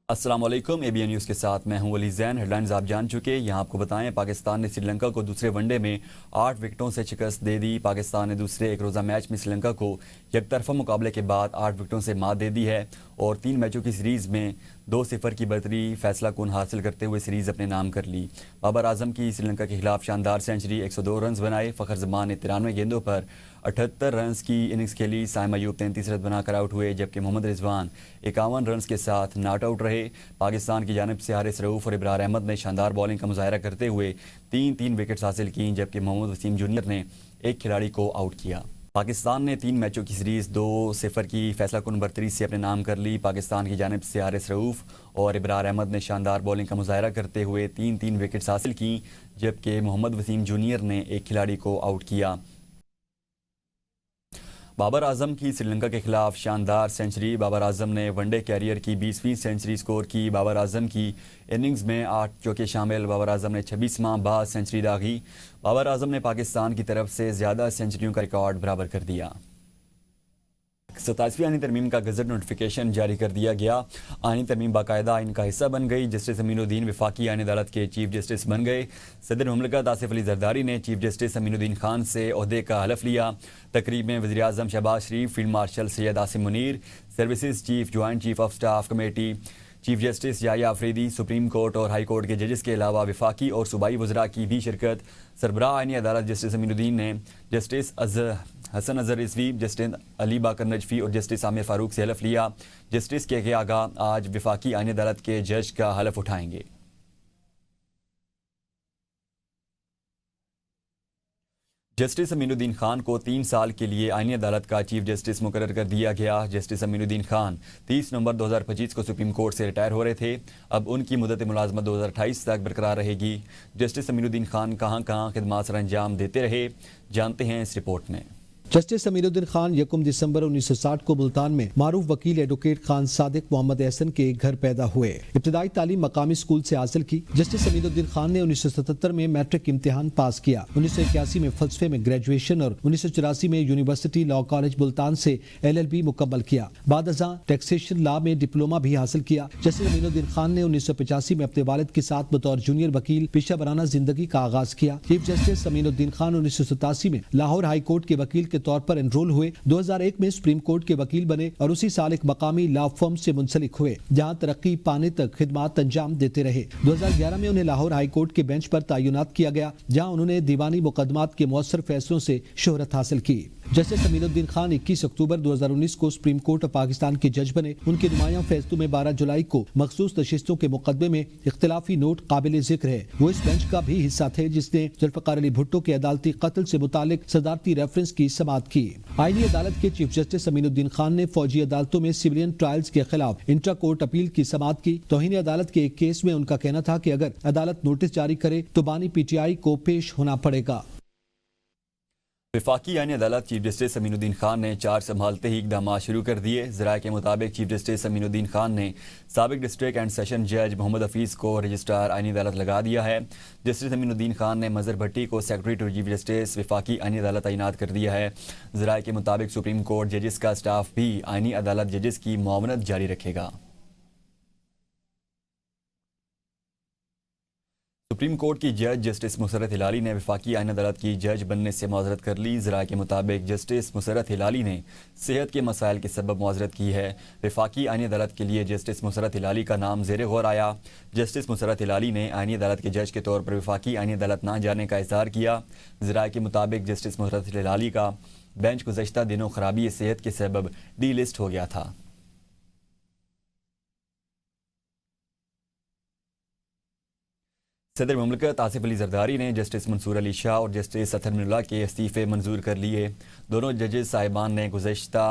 السلام علیکم ABN news کے ساتھ میں ہوں ولی زین۔ ہیڈ لائنز آپ جان چکے۔ یہاں آپ کو بتائیں پاکستان نے سری لنکا کو دوسرے ون ڈے میں 8 وکٹوں سے شکست دے دی۔ پاکستان نے دوسرے ایک روزہ میچ میں سری لنکا کو یک طرفہ مقابلے کے بعد 8 وکٹوں سے مات دے دی ہے اور 3 میچوں کی سیریز میں 2-0 کی برتری فیصلہ کن حاصل کرتے ہوئے سیریز اپنے نام کر لی۔ بابر اعظم کی سری لنکا کے خلاف شاندار سنچری، 102 رنز بنائے۔ فخر زمان نے 93 گیندوں پر 78 رنز کی اننگز کھیلی۔ سائم ایوب 33 رن بنا کر آؤٹ ہوئے، جبکہ محمد رضوان 51 رنز کے ساتھ ناٹ آؤٹ رہے۔ پاکستان کی جانب سے حارث رؤف اور ابرار احمد نے شاندار بولنگ کا مظاہرہ کرتے ہوئے 3 وکٹس حاصل کیں، جبکہ محمد وسیم جونیئر نے ایک کھلاڑی کو آؤٹ کیا۔ پاکستان نے 3 میچوں کی سیریز 2-0 کی فیصلہ کن برتری سے اپنے نام کر لی۔ پاکستان کی جانب سے حارث رؤف اور ابرار احمد نے شاندار بولنگ کا مظاہرہ کرتے ہوئے 3 وکٹس حاصل کیں، جبکہ محمد وسیم جونیئر نے ایک کھلاڑی کو آؤٹ کیا۔ بابر اعظم کی سری لنکا کے خلاف شاندار سنچری۔ بابر اعظم نے ون ڈے کیریئر کی 20ویں سنچری سکور کی۔ بابر اعظم کی اننگز میں 8 چوکے شامل۔ بابر اعظم نے 26واں بعد سنچری داغی۔ بابر اعظم نے پاکستان کی طرف سے زیادہ سنچریوں کا ریکارڈ برابر کر دیا۔ 27ویں آئینی ترمیم کا گزٹ نوٹیفیکیشن جاری کر دیا گیا۔ آئینی ترمیم باقاعدہ آئین کا حصہ بن گئی۔ جسٹس امین الدین وفاقی آئینی عدالت کے چیف جسٹس بن گئے۔ صدر مملکت آصف علی زرداری نے چیف جسٹس امین الدین خان سے عہدے کا حلف لیا۔ تقریب میں وزیر اعظم Shehbaz Sharif, field marshal Syed Asim Munir, services chief, joint chief of staff committee, chief justice Yahya Afridi, supreme court اور ہائی کورٹ کے ججز کے علاوہ وفاقی اور صوبائی وزراء کی بھی شرکت۔ سربراہ آئینی عدالت جسٹس امین الدین نے جسٹس حسن اظہر رضوی، جسٹس علی باقر نجفی اور جسٹس عامر فاروق سے حلف لیا۔ جسٹس کے کے آگاہ آج وفاقی آئینی عدالت کے جج کا حلف اٹھائیں گے۔ جسٹس امین الدین خان کو 3 سال کے لیے آئینی عدالت کا چیف جسٹس مقرر کر دیا گیا۔ جسٹس امین الدین خان 30 نومبر 2025 کو سپریم کورٹ سے ریٹائر ہو رہے تھے۔ اب ان کی مدت ملازمت 2028 تک برقرار رہے گی۔ جسٹس امین الدین خان کہاں کہاں خدمات سر انجام دیتے رہے، جانتے ہیں اس رپورٹ میں۔ جسٹس امین الدین خان 1 دسمبر 1960 کو ملتان میں معروف وکیل ایڈوکیٹ خان صادق محمد احسن کے گھر پیدا ہوئے۔ ابتدائی تعلیم مقامی اسکول سے حاصل کی۔ جسٹس امین الدین خان نے 1977 میں میٹرک امتحان پاس کیا۔ 1981 میں فلسفے میں گریجویشن اور 1984 میں یونیورسٹی لاء کالج ملتان سے LLB مکمل کیا۔ بعد ازاں ٹیکسیشن لاء میں ڈپلومہ بھی حاصل کیا۔ جسٹس امین الدین خان نے 1985 میں اپنے والد کے ساتھ بطور جونیئر وکیل پیشہ ورانہ زندگی کا آغاز کیا۔ چیف جسٹس امین الدین خان 1987 میں لاہور ہائی کورٹ کے وکیل کے طور پر انرول ہوئے۔ 2001 میں سپریم کورٹ کے وکیل بنے اور اسی سال ایک مقامی لا فرم سے منسلک ہوئے، جہاں ترقی پانے تک خدمات انجام دیتے رہے۔ 2011 میں انہیں لاہور ہائی کورٹ کے بینچ پر تعینات کیا گیا، جہاں انہوں نے دیوانی مقدمات کے مؤثر فیصلوں سے شہرت حاصل کی۔ جسٹس امین الدین خان 21 اکتوبر 2019 کو سپریم کورٹ آف پاکستان کے جج بنے۔ ان کے نمایاں فیصلوں میں 12 جولائی کو مخصوص نشستوں کے مقدمے میں اختلافی نوٹ قابل ذکر ہے۔ وہ اس بینچ کا بھی حصہ تھے جس نے ذوالفقار علی بھٹو کے عدالتی قتل سے متعلق صدارتی ریفرنس کی سماعت کی۔ آئینی عدالت کے چیف جسٹس امین الدین خان نے فوجی عدالتوں میں سویلین ٹرائلز کے خلاف انٹرا کورٹ اپیل کی سماعت کی۔ توہین عدالت کے ایک کیس میں ان کا کہنا تھا کہ اگر عدالت نوٹس جاری کرے تو بانی PTI کو پیش ہونا پڑے گا۔ وفاقی آئینی عدالت چیف جسٹس امین الدین خان نے چارج سنبھالتے ہی اقدامات شروع کر دیے۔ ذرائع کے مطابق چیف جسٹس امین الدین خان نے سابق ڈسٹرکٹ اینڈ سیشن جج محمد حفیظ کو رجسٹرار آئینی عدالت لگا دیا ہے۔ جسٹس امین الدین خان نے مظہر بھٹی کو سیکرٹری ٹو چیف جسٹس وفاقی آئینی عدالت تعینات کر دیا ہے۔ ذرائع کے مطابق سپریم کورٹ ججز کا سٹاف بھی آئینی عدالت ججز کی معاونت جاری رکھے گا۔ سپریم کورٹ کی جج جسٹس مسرت ہلالی نے وفاقی آئینی عدالت کی جج بننے سے معذرت کر لی۔ ذرائع کے مطابق جسٹس مسرت ہلالی نے صحت کے مسائل کے سبب معذرت کی ہے۔ وفاقی آئینی عدالت کے لیے جسٹس مسرت ہلالی کا نام زیر غور آیا۔ جسٹس مسرت ہلالی نے آئینی عدالت کے جج کے طور پر وفاقی آئینی عدالت نہ جانے کا اظہار کیا۔ ذرائع کے مطابق جسٹس مسرت ہلالی کا بینچ گزشتہ دنوں خرابی صحت کے سبب ڈی لسٹ ہو گیا تھا۔ صدر مملکت آصف علی زرداری نے جسٹس منصور علی شاہ اور جسٹس اطہر من اللہ کے استعفے منظور کر لیے۔ دونوں ججز صاحبان نے گزشتہ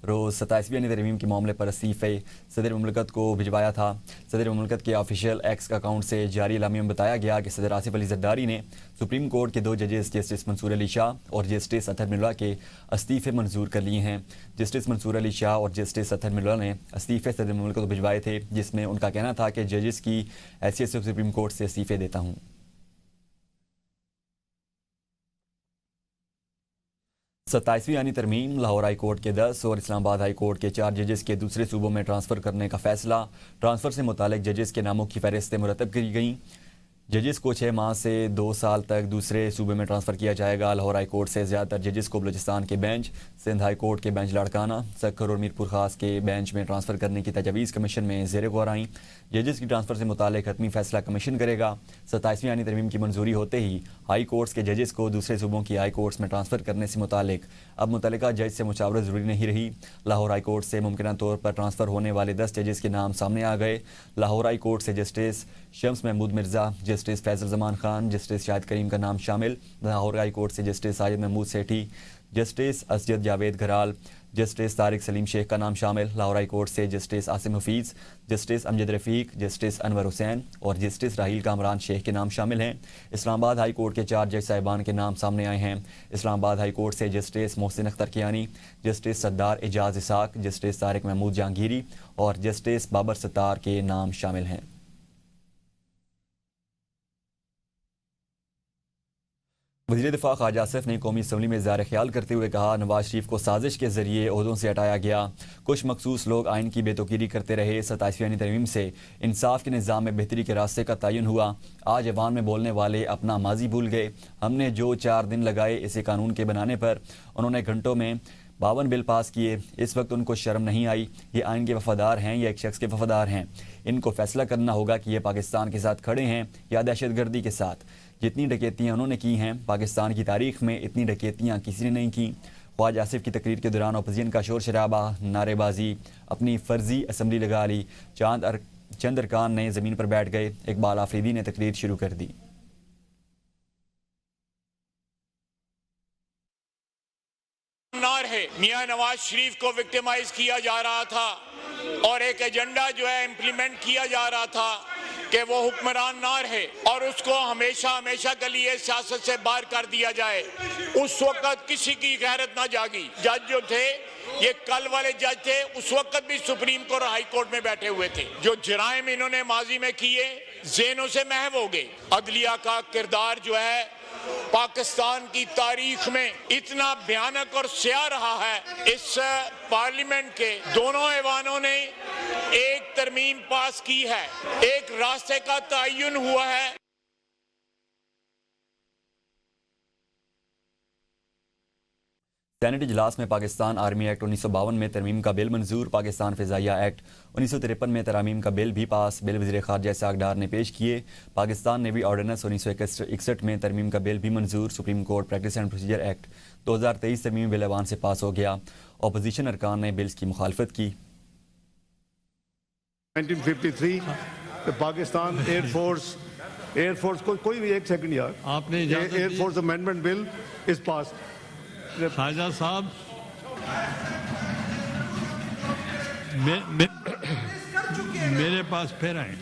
روز 27ویں آئینی ترمیم کے معاملے پر استعفے صدر مملکت کو بھجوایا تھا۔ صدر مملکت کے آفیشیل ایکس اکاؤنٹ سے جاری اعلامیہ میں بتایا گیا کہ صدر آصف علی زرداری نے سپریم کورٹ کے 2 ججز جسٹس منصور علی شاہ اور جسٹس اطہر من اللہ کے استعفے منظور کر لیے ہیں۔ جسٹس منصور علی شاہ اور جسٹس اطہر من اللہ نے استعفے صدر مملکت کو بھجوائے تھے، جس میں ان کا کہنا تھا کہ ججز کی حیثیت سے سپریم کورٹ سے استعفے دیتا ہوں۔ 27वीं यानी तरमीम लाहौर हाई कोर्ट के 10 और इस्लामाबाद हाई कोर्ट के 4 जजेस के दूसरे सूबों में ट्रांसफ़र करने का फैसला। ट्रांसफ़र से मुतालिक जजेस के नामों की फहरिस्तें मुरतब की गईं। जजेस को 6 माह से 2 साल तक दूसरे सूबे में ट्रांसफ़र किया जाएगा। लाहौर हाई कोर्ट से ज़्यादातर जजेस को बलूचिस्तान के बेंच, सिंध हाई कोर्ट के बेंच लाड़काना, सक्खर और मीरपुर खास के बेंच में ट्रांसफ़र करने की तजवीज़ कमीशन में ज़ेर गौर आई। जजेस की ट्रांसफ़र से मुतालिक हतमी फैसला कमीशन करेगा। 27वीं यानी तरमीम की मंजूरी होते ही हाई कोर्ट्स के जजेस को दूसरे सूबों की हाई कोर्ट्स में ट्रांसफ़र करने से मुतालिक अब मुतल्लिका जज से मुशावरत ज़रूरी नहीं रही। लाहौर हाई कोर्ट से मुमकिन तौर पर ट्रांसफ़र होने वाले 10 जजेस के नाम सामने आ गए। लाहौर हाई कोर्ट से justice Shams Mahmood Mirza, justice Faisal Zaman Khan, justice Shahid Karim का नाम शामिल। लाहौर हाई कोर्ट से justice Sajid Mahmood Sethi, justice Asjad Javed Ghural, justice Tariq Saleem Sheikh का नाम शामिल। लाहौर हाई कोर्ट से justice Asim Hafeez, justice Amjad Rafiq, justice Anwar Hussain और जस्टिस राहील कामरान शेख के नाम शामिल हैं। इस्लामाबाद हाई कोर्ट के 4 जज साहिबान के नाम सामने आए हैं। इस्लामाबाद हाई कोर्ट से justice Mohsin Akhtar Kayani, justice Sardar Ejaz Ishaq, justice Tariq Mahmood Jahangiri और जस्टिस बाबर सत्तार के नाम शामिल हैं। वज़ीर दिफा ख्वाजा आसिफ ने कौमी असम्बली में इज़हार ख्याल करते हुए कहा, नवाज शरीफ को साजिश के जरिए ओहदों से हटाया गया। कुछ मखसूस लोग आइन की बेतौकीरी करते रहे। 27वीं यानी तरमीम से इंसाफ के निज़ाम में बेहतरी के रास्ते का तयन हुआ। आज अवान में बोलने वाले अपना माजी भूल गए। हमने जो 4 दिन लगाए इसे कानून के बनाने पर, उन्होंने घंटों में 52 बिल पास किए। इस वक्त उनको शर्म नहीं आई। ये आइन के वफादार हैं या एक शख्स के वफादार हैं? इनको फैसला करना होगा कि ये पाकिस्तान के साथ खड़े हैं या दहशत गर्दी के साथ। जितनी डकैतियाँ उन्होंने की हैं पाकिस्तान की तारीख में इतनी डकैतियाँ किसी ने नहीं की। ख्वाजा आसिफ की तकरीर के दौरान अपोजिशन का शोर शराबा, नारेबाजी, अपनी फर्जी असम्बली लगा ली। चंद अरकान ने ज़मीन पर बैठ गए। इकबाल आफरीदी ने तकरीर शुरू कर दी। है मियां नवाज शरीफ को विक्टिमाइज किया जा रहा था और एक एजेंडा जो है इम्प्लीमेंट किया जा रहा था कि वो हुक्मरान ना रहे और उसको हमेशा हमेशा के लिए सियासत से बाहर कर दिया जाए। उस वक्त किसी की गैरत ना जागी। जज जो थे ये कल वाले जज थे, उस वक्त भी सुप्रीम कोर्ट और हाई कोर्ट में बैठे हुए थे। जो जराइम इन्होंने माजी में किए ज़हनों से महव हो गए। अदलिया का किरदार जो है पाकिस्तान की तारीख में इतना भयानक और स्याह रहा है। इस पार्लियामेंट के दोनों ऐवानों ने एक तरमीम पास की है, एक रास्ते का तयन हुआ है। सेनेट इजलास में पाकिस्तान आर्मी एक्ट 1952 में तरमीम का बिल मंजूर। पाकिस्तान फ़िज़ाइया एक्ट 1953 में तरामीम का बिल भी पास। बिल वज़ीर ख़ारजा इसहाक़ डार ने पेश किए। पाकिस्तान नेवी ऑर्डिनेंस 1961 में तरमीम का बिल भी मंजूर। Supreme court practice and procedure act 2023 तरमीमी बिल ऐवान से पास हो गया। अपोजिशन अरकान ने बिल्स की मुखालफत की। 1953 पाकिस्तान एयरफोर्स को कोई भी एक सेकंड यार, आपने एयरफोर्स अमेंडमेंट बिल इस पास। ख्वाजा साहब मेरे पास फिर आए।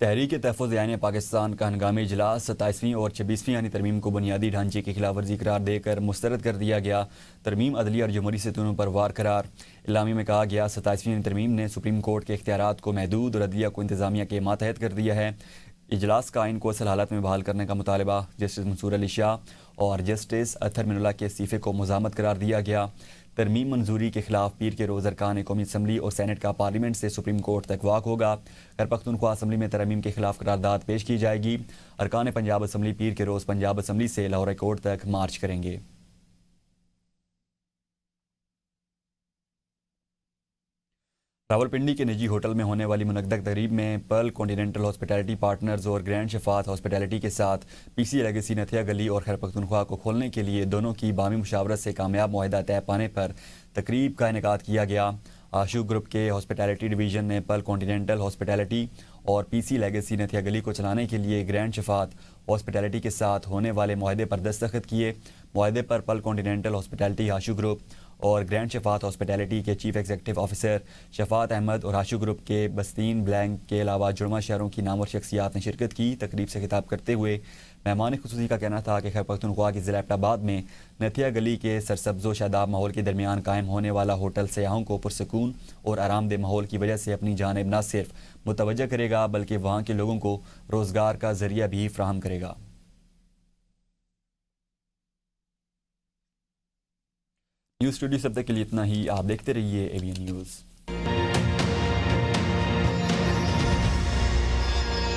तहरीक तहफ़्फ़ुज़ यानी पाकिस्तान का हंगामी इजलास 27वीं और 26वीं यानी तरमीम को बुनियादी ढांचे की खिलाफ वर्जी करार देकर मुस्तरद कर दिया गया। तरमीम अदली और जमहूरी सतूनों पर वार करार। इलामी में कहा गया 27वीं यानी तरमीम ने सुप्रीम कोर्ट के इख्तियारात को महदूद और अदलिया को इंतज़ामिया के मातहत कर दिया है। इजलास का आइन को असल हालत में बहाल करने का मुतालबा जस्टिस मंसूर अली शाह और जस्टिस अतहर मिनुल्लाह के इस्तीफ़े को मुज़ामत करार दिया गया। तरमीम मंजूरी के खिलाफ पीर के रोज़ अरकान कौमी असम्बली और सैनेट का पार्लियामेंट से सुप्रीम कोर्ट तक वाक होगा। खैबर पख्तूनख्वा असम्बली में तरमीम के खिलाफ करारदाद पेश की जाएगी। अरकान पंजाब असम्बली पीर के रोज़ पंजाब असम्बली से लाहौर हाई कोर्ट तक मार्च करेंगे। रावलपिंडी के निजी होटल में होने वाली मुनक़्क़द तक़रीब में पर्ल कॉन्टिनेंटल हॉस्पिटैलिटी पार्टनर्स और ग्रैंड शफात हॉस्पिटैलिटी के साथ पीसी लेगेसी नथिया गली और खैबर पख्तूनख्वा को खोलने के लिए दोनों की बामी मुशावरत से कामयाब मुआहदा तय पाने पर तक़रीब का इनेकाद किया गया। आशू ग्रुप के हॉस्पिटैलिटी डिवीज़न ने पर्ल कॉन्टिनेंटल हॉस्पिटैलिटी और पीसी लेगेसी नथिया गली को चलाने के लिए ग्रैंड शफात हॉस्पिटैलिटी के साथ होने वाले मुआहदे पर दस्तखत किए। मुआहदे पर पर्ल कॉन्टिनेंटल हॉस्पिटैलिटी आशू ग्रुप और ग्रैंड शफात हॉस्पिटैलिटी के chief executive officer Shafat Ahmad और आशू ग्रुप के बस्तीन ब्लैंक के अलावा जुड़वा शहरों की नामवर शख्सियात ने शिरकत की। तकरीब से खिताब करते हुए मेहमान खुसूसी का कहना था कि खैबर पख्तूनख्वा के ज़िला एबटाबाद में नथिया गली के सरसब्ज़ो शादाब माहौल के दरमियान कायम होने वाला होटल सयाहों को पुरसकून और आरामदेह माहौल की वजह से अपनी जानिब न सिर्फ मुतवज्जह करेगा बल्कि वहाँ के लोगों को रोज़गार का ज़रिया भी फ्राहम करेगा। न्यूज़ स्टूडियो से अब तक के लिए इतना ही। आप देखते रहिए ABN न्यूज़।